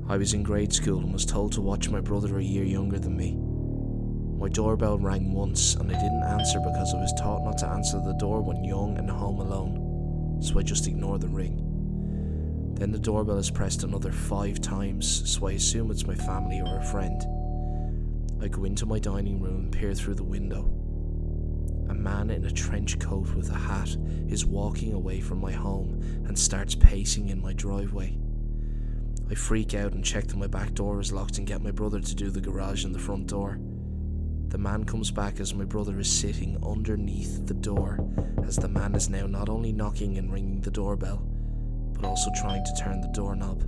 I was in grade school and was told to watch my brother a year younger than me. My doorbell rang once and I didn't answer because I was taught not to answer the door when young and home alone, so I just ignore the ring. Then the doorbell is pressed another 5 times, so I assume it's my family or a friend. I go into my dining room and peer through the window. A man in a trench coat with a hat is walking away from my home and starts pacing in my driveway. I freak out and check that my back door is locked and get my brother to do the garage and the front door. The man comes back as my brother is sitting underneath the door, as the man is now not only knocking and ringing the doorbell, but also trying to turn the doorknob.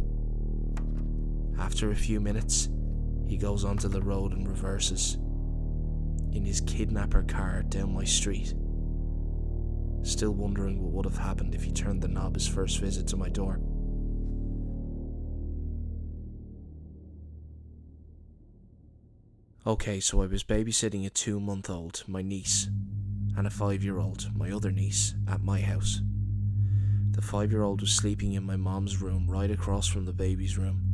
After a few minutes, he goes onto the road and reverses in his kidnapper car down my street. Still wondering what would have happened if he turned the knob his first visit to my door. Okay, so I was babysitting a 2-month-old, my niece, and a 5-year-old, my other niece, at my house. The 5-year-old was sleeping in my mom's room right across from the baby's room.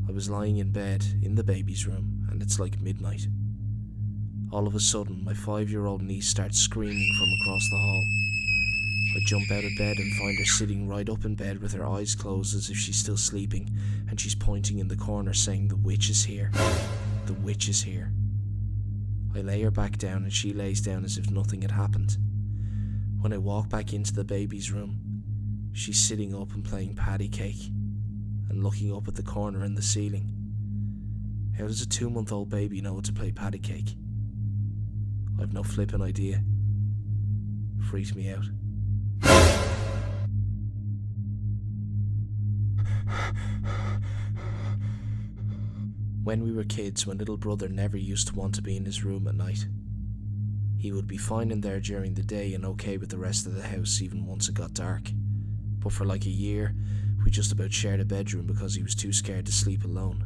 I was lying in bed in the baby's room, and it's like midnight. All of a sudden, my 5-year-old niece starts screaming from across the hall. I jump out of bed and find her sitting right up in bed with her eyes closed as if she's still sleeping, and she's pointing in the corner saying, "The witch is here. The witch is here." I lay her back down and she lays down as if nothing had happened. When I walk back into the baby's room, she's sitting up and playing patty cake and looking up at the corner in the ceiling. How does a 2-month-old baby know how to play patty cake? I've no flippin' idea. Freaked me out. When we were kids, my little brother never used to want to be in his room at night. He would be fine in there during the day and okay with the rest of the house even once it got dark. But for like a year, we just about shared a bedroom because he was too scared to sleep alone.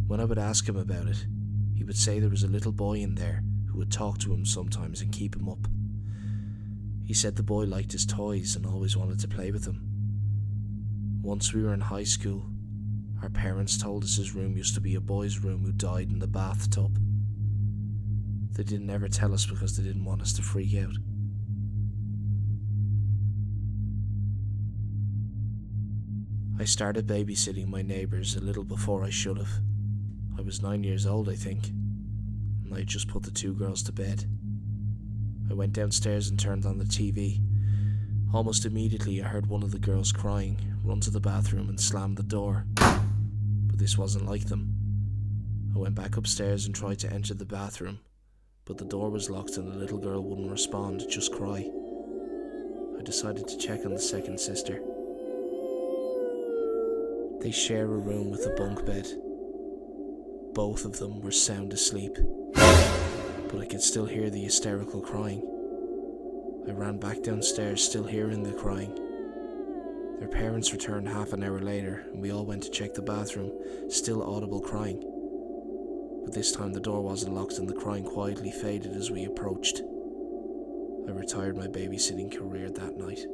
When I would ask him about it, he would say there was a little boy in there who would talk to him sometimes and keep him up. He said the boy liked his toys and always wanted to play with them. Once we were in high school, our parents told us his room used to be a boy's room who died in the bathtub. They didn't ever tell us because they didn't want us to freak out. I started babysitting my neighbours a little before I should have. I was 9 years old, I think, and I had just put the 2 girls to bed. I went downstairs and turned on the TV. Almost immediately I heard one of the girls crying, run to the bathroom and slam the door. But this wasn't like them. I went back upstairs and tried to enter the bathroom, but the door was locked and the little girl wouldn't respond, just cry. I decided to check on the second sister. They share a room with a bunk bed. Both of them were sound asleep, but I could still hear the hysterical crying. I ran back downstairs, still hearing the crying. Their parents returned half an hour later, and we all went to check the bathroom, still audible crying. But this time the door wasn't locked and the crying quietly faded as we approached. I retired my babysitting career that night.